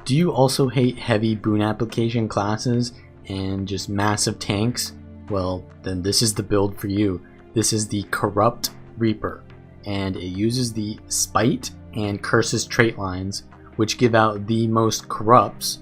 Do you also hate heavy boon application classes and just massive tanks? Well, then this is the build for you. This is the Corrupt Reaper, and it uses the Spite and Curses trait lines, which give out the most corrupts,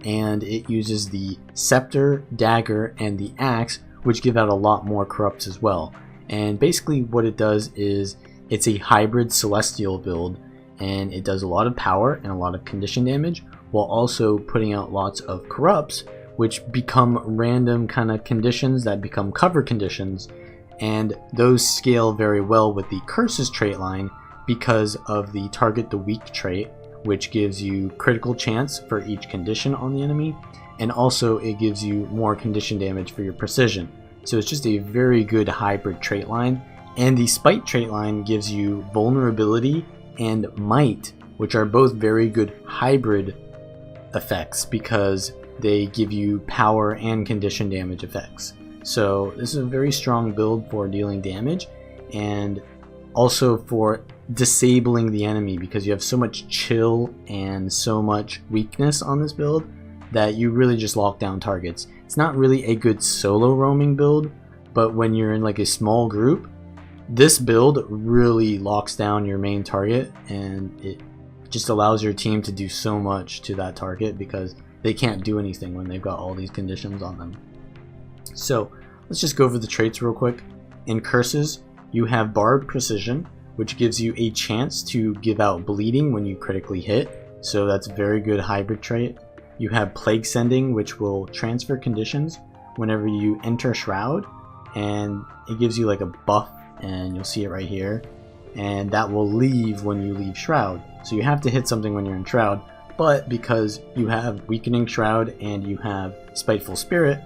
and it uses the Scepter, Dagger, and the Axe, which give out a lot more corrupts as well. And basically what it does is it's a hybrid celestial build, and it does a lot of power and a lot of condition damage while also putting out lots of corrupts, which become random kind of conditions that become cover conditions, and those scale very well with the Curses trait line because of the Target the Weak trait, which gives you critical chance for each condition on the enemy, and also it gives you more condition damage for your precision. So it's just a very good hybrid trait line. And the Spite trait line gives you vulnerability and might, which are both very good hybrid effects because they give you power and condition damage effects. So this is a very strong build for dealing damage and also for disabling the enemy, because you have so much chill and so much weakness on this build that you really just lock down targets. It's not really a good solo roaming build, but when you're in like a small group, this build really locks down your main target, and it just allows your team to do so much to that target because they can't do anything when they've got all these conditions on them. So let's just go over the traits real quick. In Curses, you have Barbed Precision, which gives you a chance to give out bleeding when you critically hit, so that's a very good hybrid trait. You have Plague Sending, which will transfer conditions whenever you enter Shroud, and it gives you like a buff, and you'll see it right here, and that will leave when you leave Shroud. So you have to hit something when you're in Shroud, but because you have Weakening Shroud and you have Spiteful Spirit,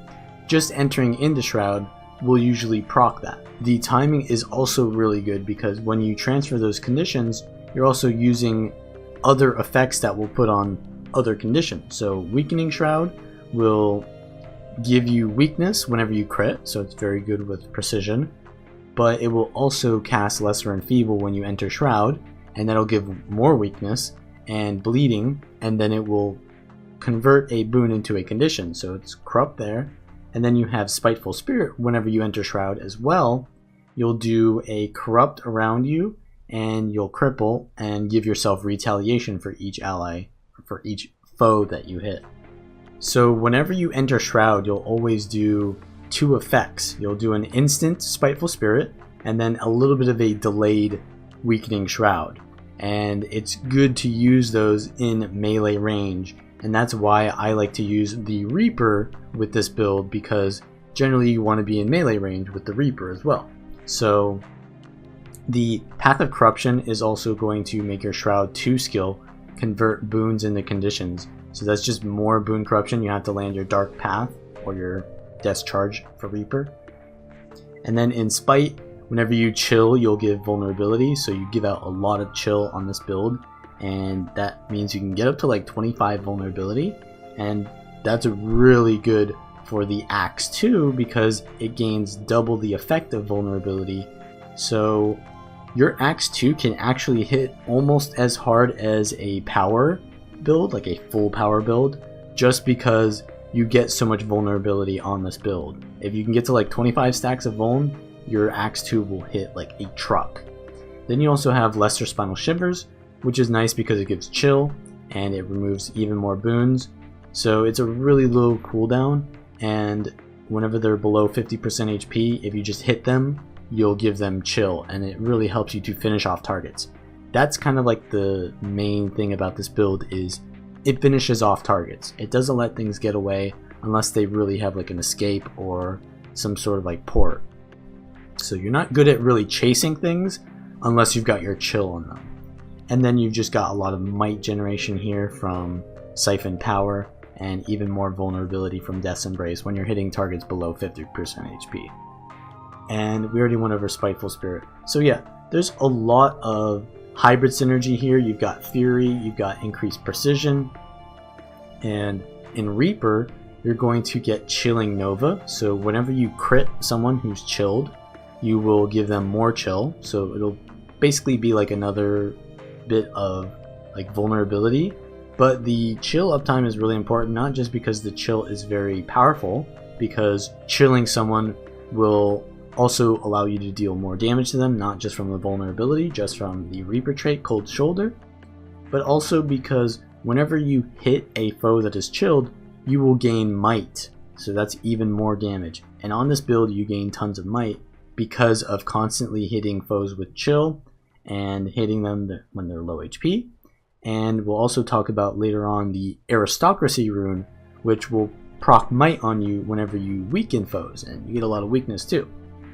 just entering into Shroud will usually proc that. The timing is also really good because when you transfer those conditions, you're also using other effects that will put on other conditions. So Weakening Shroud will give you weakness whenever you crit, so it's very good with precision, but it will also cast Lesser Enfeeble when you enter Shroud, and that'll give more weakness and bleeding, and then it will convert a boon into a condition, so it's corrupt there. And then you have Spiteful Spirit whenever you enter Shroud as well. You'll do a corrupt around you, and you'll cripple and give yourself retaliation for each ally, for each foe that you hit. So whenever you enter Shroud, you'll always do two effects. You'll do an instant Spiteful Spirit, and then a little bit of a delayed Weakening Shroud. And it's good to use those in melee range, and that's why I like to use the Reaper with this build, because generally you want to be in melee range with the Reaper as well. So the Path of Corruption is also going to make your Shroud 2 skill convert boons into conditions. So that's just more boon corruption. You have to land your Dark Path or your Death Charge for Reaper. And then in Spite, whenever you chill, you'll give vulnerability, so you give out a lot of chill on this build, and that means you can get up to like 25 vulnerability, and that's really good for the Axe too, because it gains double the effect of vulnerability. So your Axe 2 can actually hit almost as hard as a power build, like a full power build, just because you get so much vulnerability on this build. If you can get to like 25 stacks of vuln, your Axe 2 will hit like a truck. Then you also have Lesser Spinal Shivers, which is nice because it gives chill and it removes even more boons. So it's a really low cooldown, and whenever they're below 50% HP, if you just hit them, you'll give them chill, and it really helps you to finish off targets. That's kind of like the main thing about this build, is it finishes off targets. It doesn't let things get away unless they really have like an escape or some sort of like port. So you're not good at really chasing things unless you've got your chill on them. And then you've just got a lot of might generation here from Siphon Power, and even more vulnerability from Death's Embrace when you're hitting targets below 50% HP. And we already went over Spiteful Spirit. So yeah, there's a lot of hybrid synergy here. You've got Fury, you've got increased precision, and in Reaper, you're going to get Chilling Nova. So whenever you crit someone who's chilled, you will give them more chill. So it'll basically be like another bit of like vulnerability, But the chill uptime is really important, not just because the chill is very powerful, because chilling someone will also allow you to deal more damage to them, not just from the vulnerability, just from the Reaper trait, Cold Shoulder, but also because whenever you hit a foe that is chilled, you will gain might, so that's even more damage. And on this build you gain tons of might because of constantly hitting foes with chill and hitting them when they're low HP. And we'll also talk about later on the Aristocracy Rune, which will proc might on you whenever you weaken foes, and you get a lot of weakness too.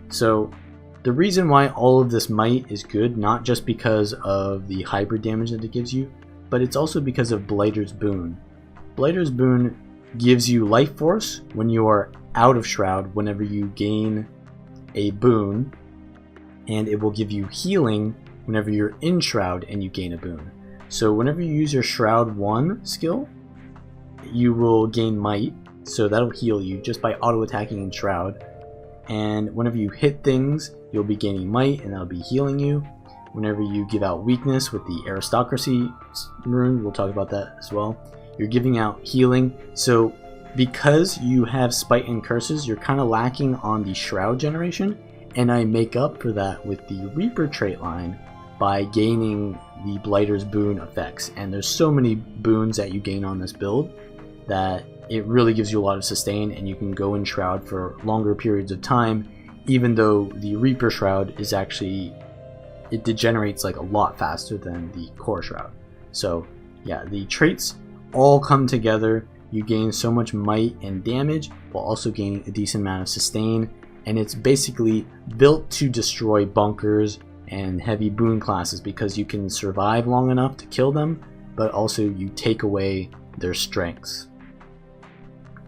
So the reason why all of this might is good, not just because of the hybrid damage that it gives you, but it's also because of Blighter's Boon. Blighter's Boon gives you life force when you are out of Shroud whenever you gain a boon, and it will give you healing whenever you're in Shroud and you gain a boon. So whenever you use your Shroud 1 skill, you will gain might, so that'll heal you just by auto attacking in Shroud. And whenever you hit things, you'll be gaining might, and that'll be healing you. Whenever you give out weakness with the Aristocracy Rune, we'll talk about that as well, you're giving out healing. So because you have Spite and Curses, you're kind of lacking on the Shroud generation, and I make up for that with the Reaper trait line by gaining the Blighter's Boon effects. And there's so many boons that you gain on this build that it really gives you a lot of sustain, and you can go in Shroud for longer periods of time, even though the Reaper Shroud is actually, it degenerates like a lot faster than the core Shroud. So yeah, the traits all come together. You gain so much might and damage while also gaining a decent amount of sustain, and it's basically built to destroy bunkers and heavy boon classes because you can survive long enough to kill them, but also you take away their strengths.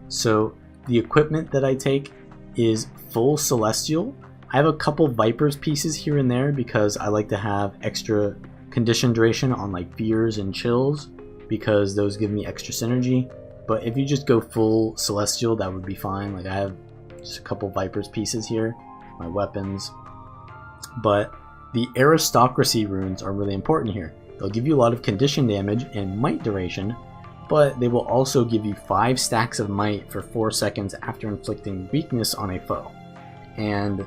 So the equipment that I take is full Celestial. I have a couple Vipers pieces here and there because I like to have extra condition duration on like Fears and Chills, because those give me extra synergy. But if you just go full Celestial, that would be fine. Like I have just a couple Vipers pieces here, my weapons. But the Aristocracy Runes are really important here. They'll give you a lot of condition damage and might duration, but they will also give you 5 stacks of might for 4 seconds after inflicting weakness on a foe. And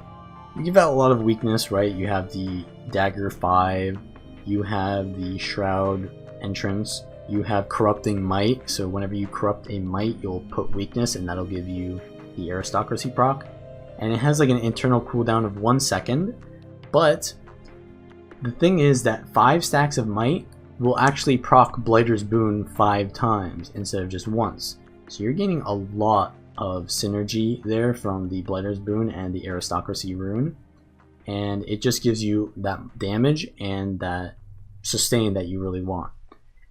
you give out a lot of weakness, right? You have the Dagger 5, you have the Shroud entrance, you have Corrupting Might, so whenever you corrupt a might, you'll put weakness, and that'll give you the Aristocracy proc. And it has like an internal cooldown of 1 second, but the thing is that 5 stacks of might will actually proc Blighter's Boon 5 times instead of just once. So you're gaining a lot of synergy there from the Blighter's Boon and the Aristocracy Rune, and it just gives you that damage and that sustain that you really want.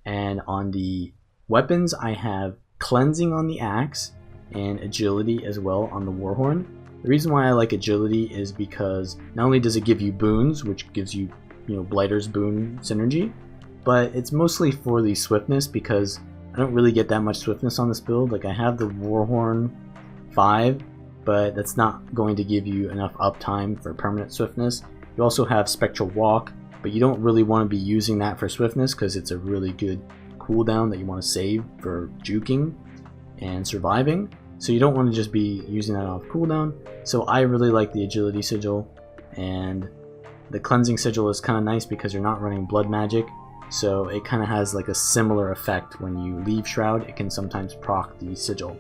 And on the weapons, I have Cleansing on the Axe and Agility as well on the Warhorn. The reason why I like Agility is because not only does it give you boons, which gives you, Blighter's Boon synergy, but it's mostly for the swiftness, because I don't really get that much swiftness on this build. Like I have the Warhorn 5, but that's not going to give you enough uptime for permanent swiftness. You also have Spectral Walk, but you don't really want to be using that for swiftness because it's a really good cooldown that you want to save for juking and surviving. So you don't want to just be using that off cooldown. So I really like the Agility Sigil, and the Cleansing Sigil is kind of nice because you're not running blood magic. So it kind of has like a similar effect. When you leave Shroud, it can sometimes proc the Sigil.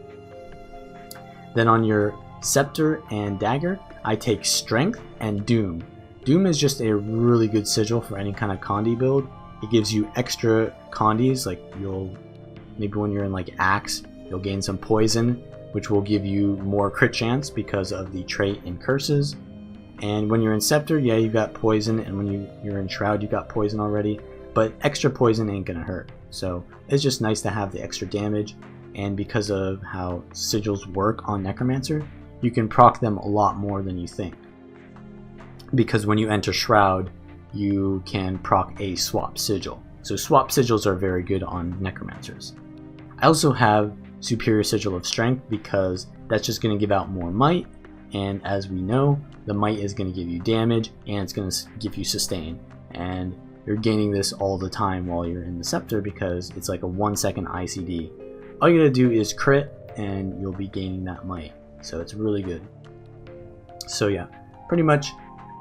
Then on your Scepter and Dagger, I take Strength and Doom. Doom is just a really good sigil for any kind of Condi build. It gives you extra Condis, like maybe when you're in like Axe, you'll gain some poison, which will give you more crit chance because of the trait in Curses. And when you're in Scepter, yeah, you got poison, and when you're in Shroud, you got poison already. But extra poison ain't gonna hurt, so it's just nice to have the extra damage. And because of how sigils work on Necromancer, you can proc them a lot more than you think, because when you enter Shroud, you can proc a swap sigil. So swap sigils are very good on Necromancers. I also have Superior Sigil of Strength because that's just going to give out more might, and as we know, the might is going to give you damage and it's going to give you sustain. And you're gaining this all the time while you're in the Scepter because it's like a 1 second ICD. All you gotta do is crit and you'll be gaining that might. So it's really good. So yeah, pretty much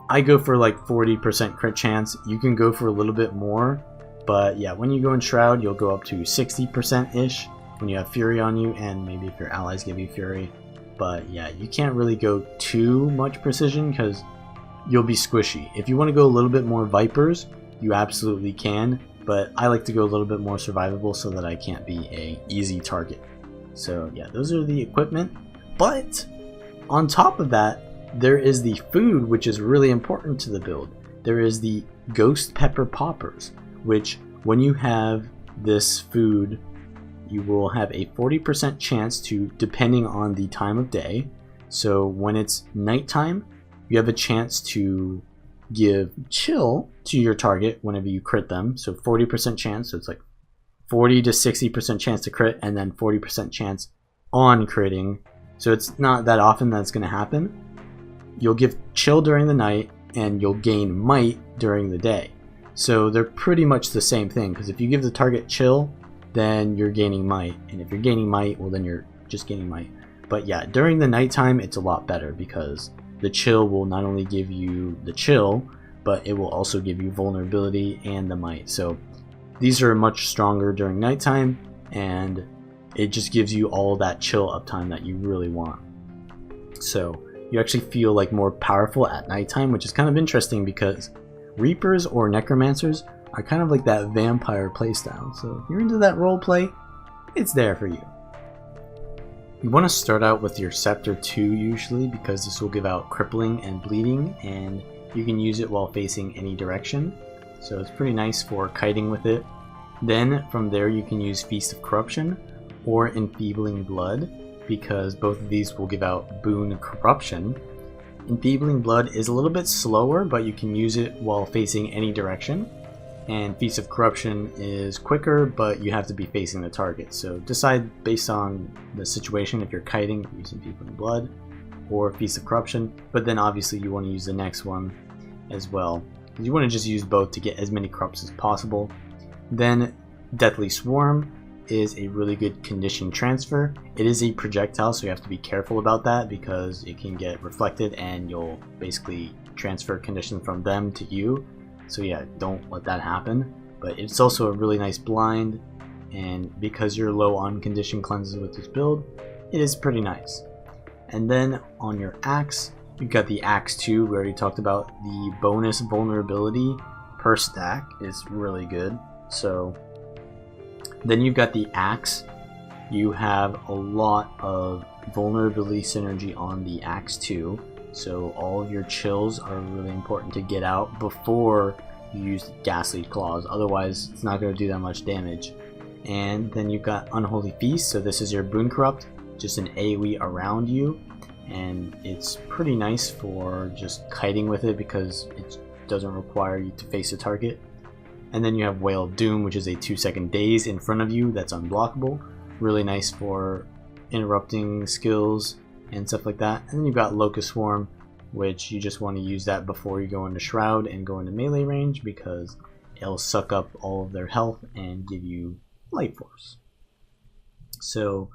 I go for like 40% crit chance. You can go for a little bit more, but yeah, when you go in Shroud, you'll go up to 60%-ish when you have Fury on you, and maybe if your allies give you Fury. But yeah, you can't really go too much precision because you'll be squishy. If you want to go a little bit more Vipers, you absolutely can, but I like to go a little bit more survivable so that I can't be a easy target. So yeah, those are the equipment. But on top of that, there is the food, which is really important to the build. There is the Ghost Pepper Poppers, which when you have this food, you will have a 40% chance to, depending on the time of day. So when it's nighttime, you have a chance to give chill to your target whenever you crit them. So 40% chance, so it's like 40 to 60% chance to crit, and then 40% chance on critting. So it's not that often that's going to happen. You'll give chill during the night, and you'll gain might during the day. So they're pretty much the same thing, because if you give the target chill, then you're gaining might, and if you're gaining might, well then you're just gaining might. But yeah, during the nighttime it's a lot better because the chill will not only give you the chill, but it will also give you vulnerability and the might. So these are much stronger during nighttime, and it just gives you all that chill uptime that you really want. So you actually feel like more powerful at nighttime, which is kind of interesting because Reapers or Necromancers are kind of like that vampire playstyle. So if you're into that role play, it's there for you. You want to start out with your Scepter 2 usually, because this will give out crippling and bleeding, and you can use it while facing any direction. So it's pretty nice for kiting with it. Then from there you can use Feast of Corruption or Enfeebling Blood, because both of these will give out boon corruption. Enfeebling Blood is a little bit slower, but you can use it while facing any direction. And Feast of Corruption is quicker, but you have to be facing the target. So decide based on the situation if you're kiting, using Enfeebling Blood, or Feast of Corruption. But then obviously you want to use the next one as well. You want to just use both to get as many corrupts as possible. Then Deathly Swarm is a really good condition transfer. It is a projectile, so you have to be careful about that because it can get reflected and you'll basically transfer condition from them to you. So yeah, don't let that happen. But it's also a really nice blind, and because you're low on condition cleanses with this build, it is pretty nice. And then on your axe, you've got the Axe 2. We already talked about the bonus vulnerability per stack is really good. So then you've got the Axe. You have a lot of vulnerability synergy on the Axe 2. So all of your chills are really important to get out before you use Ghastly Claws. Otherwise, it's not going to do that much damage. And then you've got Unholy Feast. So this is your Boon Corrupt, just an AoE around you. And it's pretty nice for just kiting with it because it doesn't require you to face a target. And then you have Wail of Doom, which is a 2-second daze in front of you that's unblockable. Really nice for interrupting skills and stuff like that. And then you've got Locust Swarm, which you just want to use that before you go into Shroud and go into melee range because it'll suck up all of their health and give you Life Force. So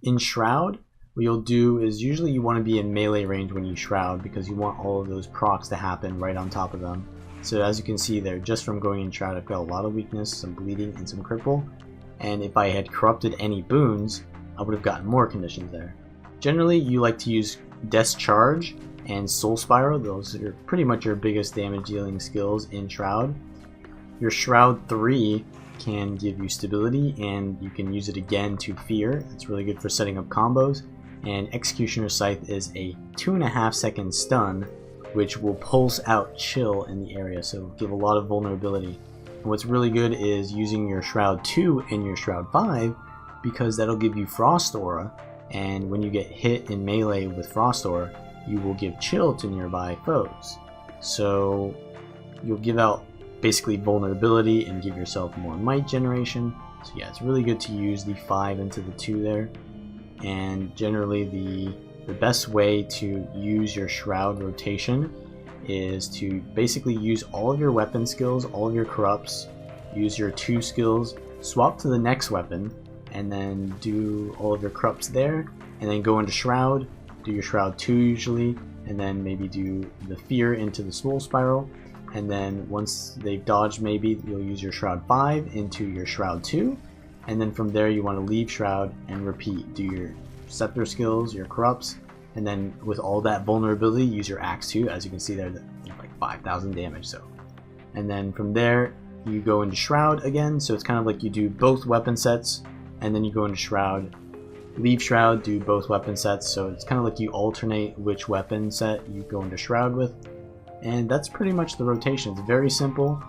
in Shroud, what you'll do is usually you want to be in melee range when you Shroud because you want all of those procs to happen right on top of them. So as you can see there, just from going in Shroud, I've got a lot of weakness, some bleeding, and some cripple. And if I had corrupted any boons, I would have gotten more conditions there. Generally, you like to use Death's Charge and Soul Spiral. Those are pretty much your biggest damage dealing skills in Shroud. Your Shroud 3 can give you stability, and you can use it again to Fear. It's really good for setting up combos. And Executioner's Scythe is a 2.5-second stun, which will pulse out chill in the area, so give a lot of vulnerability. And what's really good is using your Shroud 2 and your Shroud 5, because that'll give you Frost Aura, and when you get hit in melee with Frost Aura, you will give chill to nearby foes. So you'll give out basically vulnerability and give yourself more might generation. So yeah, it's really good to use the 5 into the 2 there. And generally the best way to use your Shroud rotation is to basically use all of your weapon skills, all of your corrupts, use your 2 skills, swap to the next weapon, and then do all of your corrupts there, and then go into Shroud, do your Shroud 2 usually, and then maybe do the Fear into the Soul Spiral, and then once they've dodged, maybe you'll use your Shroud 5 into your Shroud 2, and then from there you want to leave Shroud and repeat. Do your Scepter skills, your corrupts, and then with all that vulnerability, use your Axe 2. As you can see there, like 5,000 damage. So, and then from there you go into Shroud again. So it's kind of like you do both weapon sets, and then you go into Shroud, leave Shroud, do both weapon sets. So it's kind of like you alternate which weapon set you go into Shroud with, and that's pretty much the rotation. It's very simple.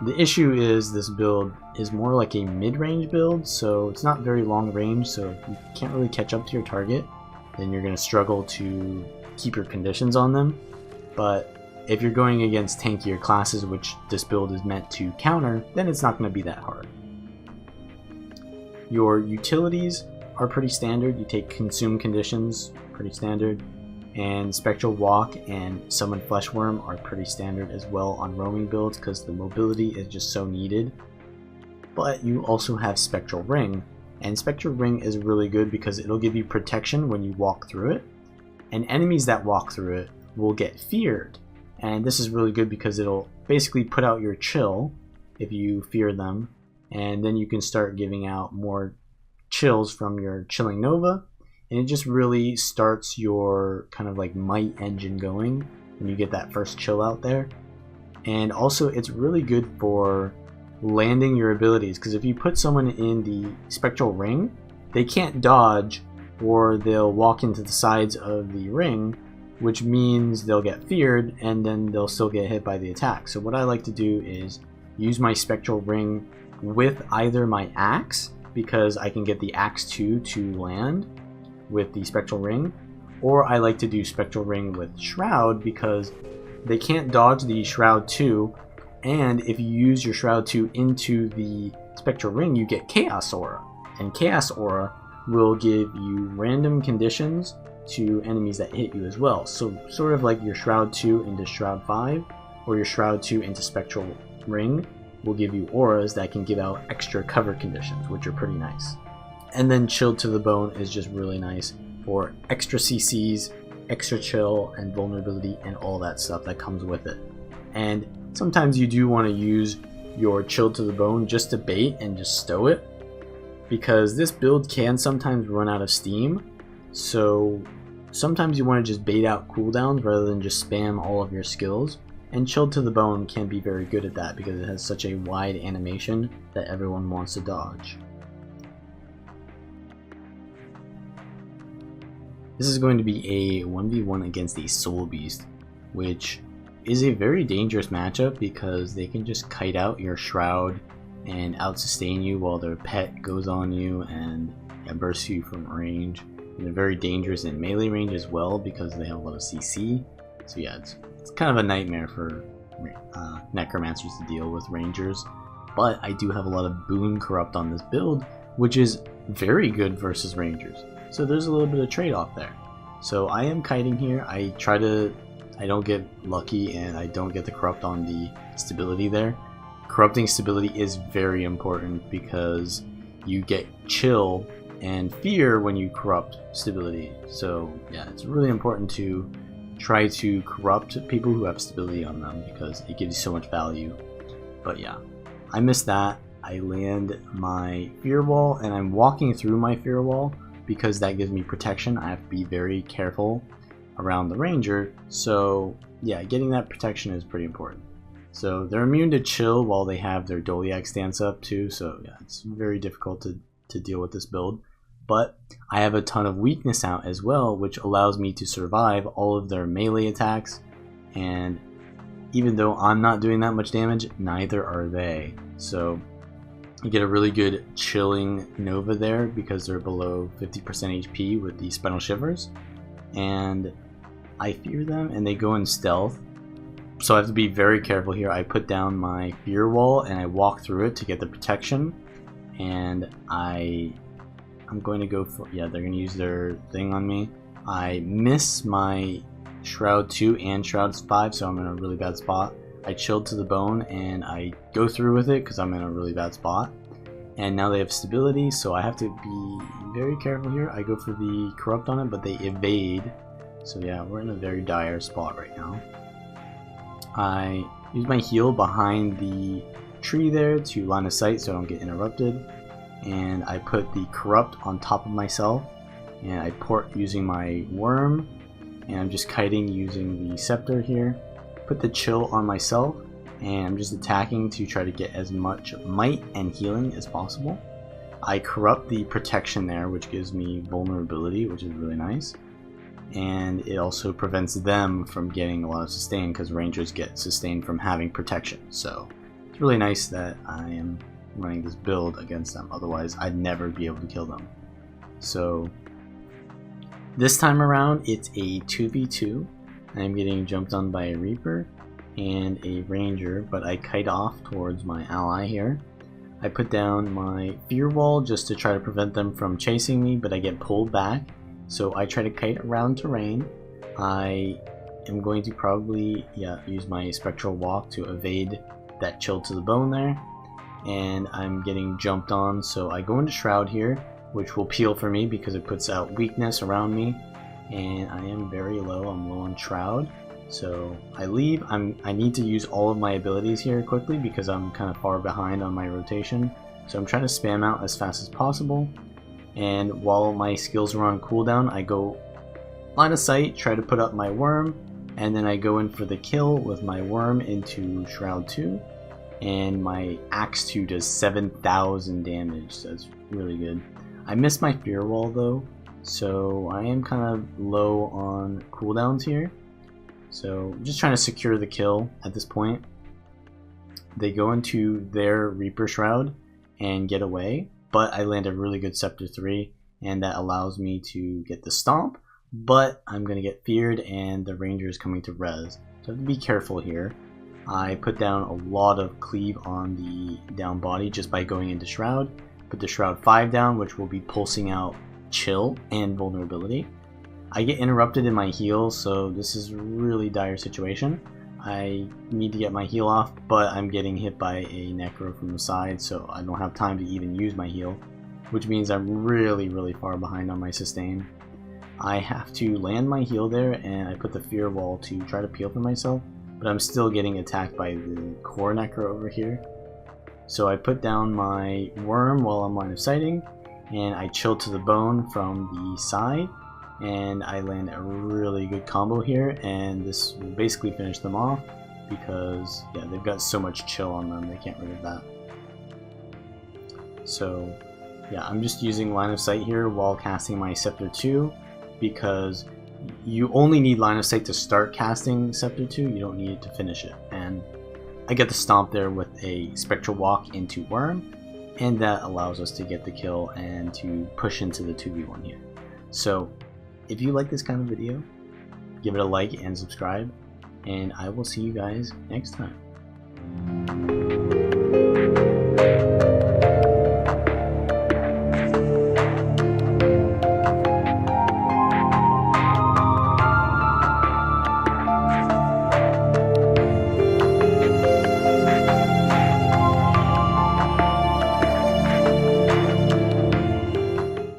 The issue is this build is more like a mid-range build, so it's not very long range, so if you can't really catch up to your target, then you're going to struggle to keep your conditions on them. But if you're going against tankier classes, which this build is meant to counter, then it's not going to be that hard. Your utilities are pretty standard. You take Consume Conditions, pretty standard, and Spectral Walk and Summon Fleshworm are pretty standard as well on roaming builds because the mobility is just so needed. But you also have Spectral Ring, and Spectral Ring is really good because it'll give you protection when you walk through it, and enemies that walk through it will get feared. And this is really good because it'll basically put out your chill if you fear them, and then you can start giving out more chills from your Chilling Nova, and it just really starts your kind of like might engine going when you get that first chill out there. And also it's really good for landing your abilities, because if you put someone in the Spectral Ring, they can't dodge, or they'll walk into the sides of the ring, which means they'll get feared and then they'll still get hit by the attack. So what I like to do is use my Spectral Ring with either my Axe, because I can get the Axe 2 to land with the Spectral Ring, or I like to do Spectral Ring with Shroud because they can't dodge the Shroud 2, and if you use your Shroud 2 into the Spectral Ring, you get Chaos Aura, and Chaos Aura will give you random conditions to enemies that hit you as well. So sort of like your Shroud 2 into Shroud 5, or your Shroud 2 into Spectral Ring will give you auras that can give out extra cover conditions, which are pretty nice. And then Chilled to the Bone is just really nice for extra CCs, extra chill, and vulnerability, and all that stuff that comes with it. And sometimes you do want to use your Chilled to the Bone just to bait and just stow it, because this build can sometimes run out of steam. So sometimes you want to just bait out cooldowns rather than just spam all of your skills. And Chilled to the Bone can be very good at that because it has such a wide animation that everyone wants to dodge. This is going to be a 1v1 against the Soul Beast, which is a very dangerous matchup because they can just kite out your Shroud and out-sustain you while their pet goes on you and bursts you from range. And they're very dangerous in melee range as well because they have a lot of CC. So yeah, it's kind of a nightmare for Necromancers to deal with Rangers. But I do have a lot of Boon Corrupt on this build, which is very good versus Rangers. So there's a little bit of trade-off there. So I am kiting here. I don't get lucky and I don't get the corrupt on the stability there. Corrupting stability is very important because you get chill and fear when you corrupt stability. So yeah, it's really important to try to corrupt people who have stability on them because it gives you so much value. But yeah, I missed that. I land my fear wall and I'm walking through my fear wall because that gives me protection. I have to be very careful around the ranger. So yeah, getting that protection is pretty important. So they're immune to chill while they have their Doliac stance up too. So yeah, it's very difficult to deal with this build. But I have a ton of weakness out as well, which allows me to survive all of their melee attacks. And even though I'm not doing that much damage, neither are they. So you get a really good chilling Nova there because they're below 50% HP with the Spinal Shivers. And I fear them and they go in stealth. So I have to be very careful here. I put down my fear wall and I walk through it to get the protection. And I'm going to go for, yeah, they're going to use their thing on me. I miss my Shroud 2 and Shroud 5, so I'm in a really bad spot. I chilled to the bone and I go through with it because I'm in a really bad spot. And now they have stability, so I have to be very careful here. I go for the corrupt on it, but they evade. So yeah, we're in a very dire spot right now. I use my heal behind the tree there to line of sight so I don't get interrupted. And I put the corrupt on top of myself. And I port using my worm. And I'm just kiting using the scepter here. Put the chill on myself. And I'm just attacking to try to get as much might and healing as possible. I corrupt the protection there, which gives me vulnerability, which is really nice. And it also prevents them from getting a lot of sustain, because rangers get sustain from having protection. So it's really nice that I am running this build against them, otherwise I'd never be able to kill them. So this time around it's a 2v2. I'm getting jumped on by a Reaper and a Ranger, but I kite off towards my ally here. I put down my fear wall just to try to prevent them from chasing me, but I get pulled back, so I try to kite around terrain. I am going to probably use my spectral walk to evade that chill to the bone there, and I'm getting jumped on, so I go into Shroud here, which will peel for me because it puts out weakness around me, and I am very low. I'm low on Shroud. So I leave. I need to use all of my abilities here quickly because I'm kind of far behind on my rotation. So I'm trying to spam out as fast as possible. And while my skills are on cooldown, I go line of sight, try to put up my worm, and then I go in for the kill with my worm into Shroud 2. And my Axe 2 does 7,000 damage, so that's really good. I missed my fear wall though, so I am kind of low on cooldowns here. So I'm just trying to secure the kill at this point. They go into their Reaper Shroud and get away, but I land a really good Scepter 3, and that allows me to get the stomp, but I'm going to get feared and the Ranger is coming to res. So I have to be careful here. I put down a lot of cleave on the down body just by going into Shroud. Put the Shroud 5 down, which will be pulsing out chill and vulnerability. I get interrupted in my heal, so this is a really dire situation. I need to get my heal off, but I'm getting hit by a Necro from the side, so I don't have time to even use my heal, which means I'm really far behind on my sustain. I have to land my heal there, and I put the fear wall to try to peel for myself, but I'm still getting attacked by the core Necro over here. So I put down my worm while I'm line of sighting, and I chill to the bone from the side. And I land a really good combo here, and this will basically finish them off because yeah, they've got so much chill on them, they can't rid of that. So yeah, I'm just using line of sight here while casting my Scepter 2 because you only need line of sight to start casting Scepter 2, you don't need it to finish it. And I get the stomp there with a spectral walk into worm, and that allows us to get the kill and to push into the 2v1 here. So if you like this kind of video, give it a like and subscribe, and I will see you guys next time.